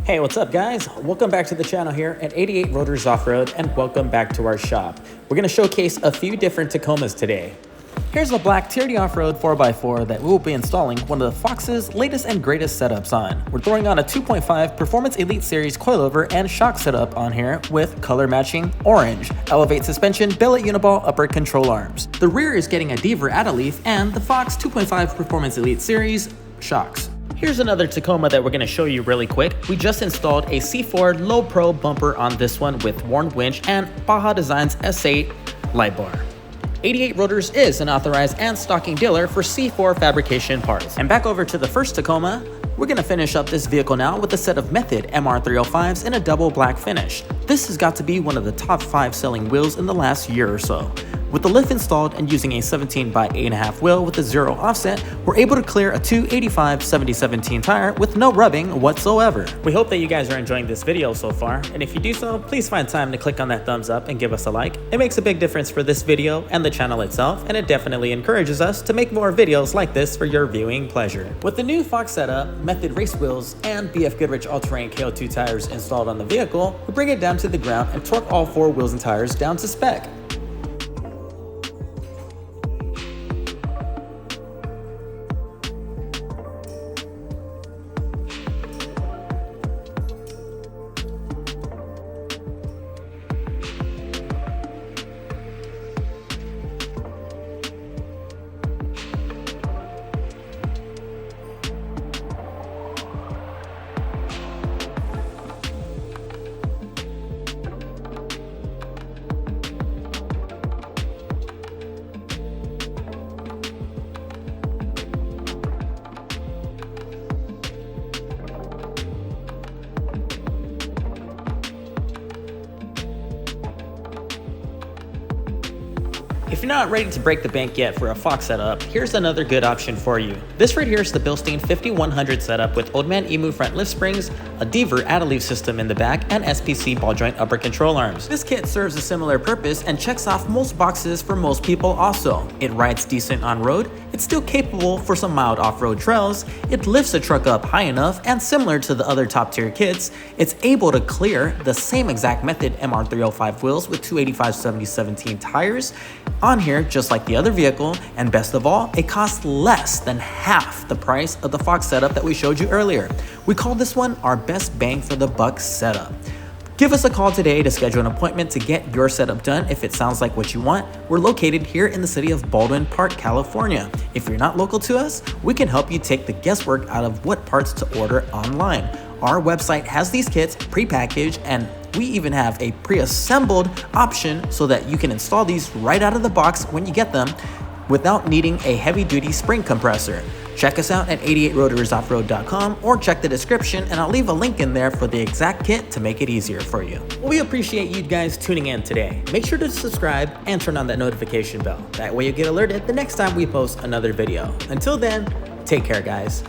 Hey, what's up guys? Welcome back to the channel here at 88 Rotors Off-Road and welcome back to our shop. We're going to showcase a few different Tacomas today. Here's a black TRD Off-Road 4x4 that we will be installing one of the Fox's latest and greatest setups on. We're throwing on a 2.5 Performance Elite Series coilover and shock setup on here with color matching orange, elevate suspension, billet uniball upper control arms. The rear is getting a Deaver Add-A-Leaf and the Fox 2.5 Performance Elite Series shocks. Here's another Tacoma that we're going to show you really quick. We just installed a C4 Low Pro bumper on this one with worn winch and Baja Design's S8 light bar. 88 Rotors is an authorized and stocking dealer for C4 fabrication parts. And back over to the first Tacoma, we're going to finish up this vehicle now with a set of Method MR305s in a double black finish. This has got to be one of the top 5 selling wheels in the last year or so. With the lift installed and using a 17 by 8.5 wheel with a 0 offset, we're able to clear a 285/7017 tire with no rubbing whatsoever. We hope that you guys are enjoying this video so far, and if you do so, please find time to click on that thumbs up and give us a like. It makes a big difference for this video and the channel itself, and it definitely encourages us to make more videos like this for your viewing pleasure. With the new Fox setup, Method race wheels, and BF Goodrich all-terrain KO2 tires installed on the vehicle, we bring it down to the ground and torque all 4 wheels and tires down to spec. If you're not ready to break the bank yet for a Fox setup, here's another good option for you. This right here is the BILSTEIN 5100 setup with Old Man Emu front lift springs, a Deaver Add-A-Leaf system in the back, and SPC ball joint upper control arms. This kit serves a similar purpose and checks off most boxes for most people also. It rides decent on road, it's still capable for some mild off-road trails, it lifts a truck up high enough, and similar to the other top tier kits, it's able to clear the same exact Method MR305 wheels with 285/7017 tires on here just like the other vehicle, and best of all, it costs less than half the price of the Fox setup that we showed you earlier. We call this one our best bang for the buck setup. Give us a call today to schedule an appointment to get your setup done if it sounds like what you want. We're located here in the city of Baldwin Park, California. If you're not local to us, we can help you take the guesswork out of what parts to order online. Our website has these kits pre-packaged, and we even have a pre-assembled option so that you can install these right out of the box when you get them without needing a heavy-duty spring compressor. Check us out at 88rotorsoffroad.com or check the description and I'll leave a link in there for the exact kit to make it easier for you. We appreciate you guys tuning in today. Make sure to subscribe and turn on that notification bell. That way you get alerted the next time we post another video. Until then, take care guys.